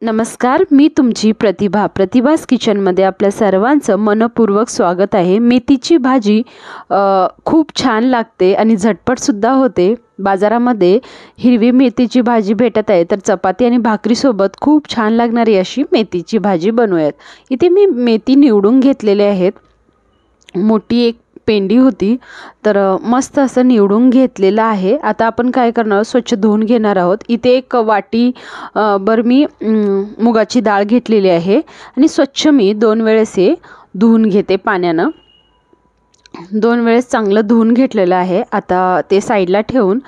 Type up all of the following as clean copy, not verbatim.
नमस्कार, मी तुमची प्रतिभास किचनमध्ये आपल्या सर्वांचं मनपूर्वक स्वागत आहे। मेथीची भाजी खूप छान लागते आणि झटपटसुद्धा होते। बाजारामध्ये हिरवी मेथीची भाजी भेटत आहे, तर चपाती आणि भाकरीसोबत खूप छान लागणारी अशी मेथीची भाजी बनवूयात। इथे मी मेथी निवडून घेतलेले आहेत। मोठी एक पेंडी होती, तर मस्त असं निवडून घेतलेलं आहे। आता आपण काय करणार आहोत, स्वच्छ धुवून घेणार आहोत। इथे एक वाटी भर मी मुगाची डाळ घेतलेली आहे आणि स्वच्छ मी 2 वेळेस हे धुवून घेते पाण्यानं। 2 वेळेस चांगलं धुवून घेतलेलं आहे। आता ते साईडला ठेवून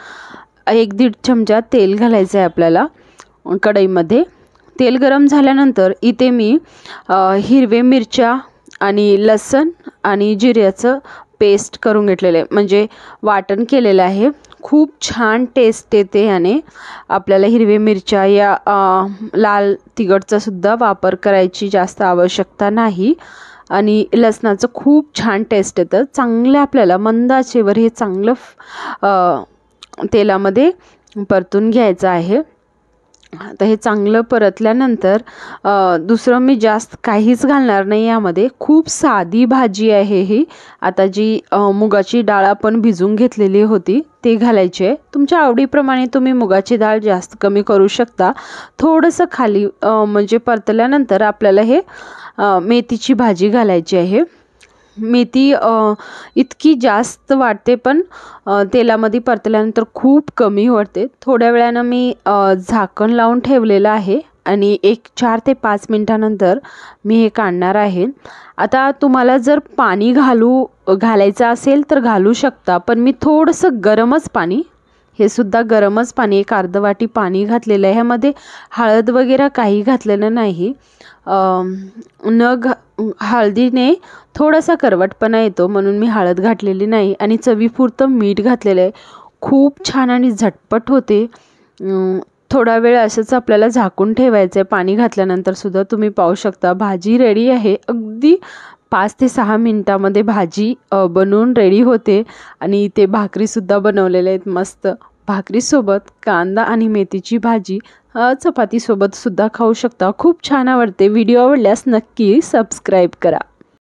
1-1.5 चमचा तेल घालायचं आहे आपल्याला कढईमध्ये। तेल गरम झाल्यानंतर इथे मी हिरवे मिरच्या आणि लसूण आणि जिऱ्याचं पेस्ट करून घेतलेलं आहे, म्हणजे वाटण केलेलं आहे। खूप छान टेस्ट येते याने। आपल्याला हिरवे मिरच्या या लाल तिखटचा सुद्धा वापर करायची जास्त आवश्यकता नाही आणि लसणाचं खूप छान टेस्ट येतं। चांगलं आपल्याला मंद आचेवर हे चांगलं तेलामध्ये परतून घ्यायचं आहे। आता हे चांगलं परतल्यानंतर दुसरं मी जास्त काहीच घालणार नाही यामध्ये। खूप साधी भाजी आहे ही। आता जी मुगाची डाळ आपण भिजवून घेतलेली होती ते घालायचे आहे। तुमच्या आवडीप्रमाणे तुम्ही मुगाची डाळ जास्त कमी करू शकता। थोडंसं खाली म्हणजे परतल्यानंतर आपल्याला हे मेथीची भाजी घालायची आहे। मेथी इतकी जास्त वाटते, पण तेलामध्ये परतल्यानंतर खूप कमी वाटते। थोड्या वेळानं मी झाकण लावून ठेवलेलं आहे आणि 4 ते 5 मिनिटानंतर मी हे काढणार आहे। आता तुम्हाला जर पाणी घालायचं असेल तर घालू शकता, पण मी थोडंसं गरमच पाणी, हे सुद्धा गरमच पाणी, 1 अर्ध वाटी पाणी घातलेलं आहे। ह्यामध्ये हळद वगैरे काही घातलेलं नाही। हळदीने थोडासा करवटपणा येतो, म्हणून मी हळद घातलेली नाही आणि चवीपुरतं मीठ घातलेलं आहे। खूप छान आणि झटपट होते। थोडा वेळ असंच आपल्याला झाकून ठेवायचं आहे। पाणी घातल्यानंतर सुद्धा तुम्ही पाहू शकता भाजी रेडी आहे। अगदी 5 ते 6 मिनिटामध्ये भाजी बनवून रेडी होते आणि इथे भाकरीसुद्धा बनवलेल्या आहेत मस्त। भाकरीसोबत कांदा आणि मेथीची भाजी चपातीसोबत सुद्धा खाऊ शकता। खूप छान आवडते। व्हिडिओ आवडल्यास नक्की सबस्क्राईब करा।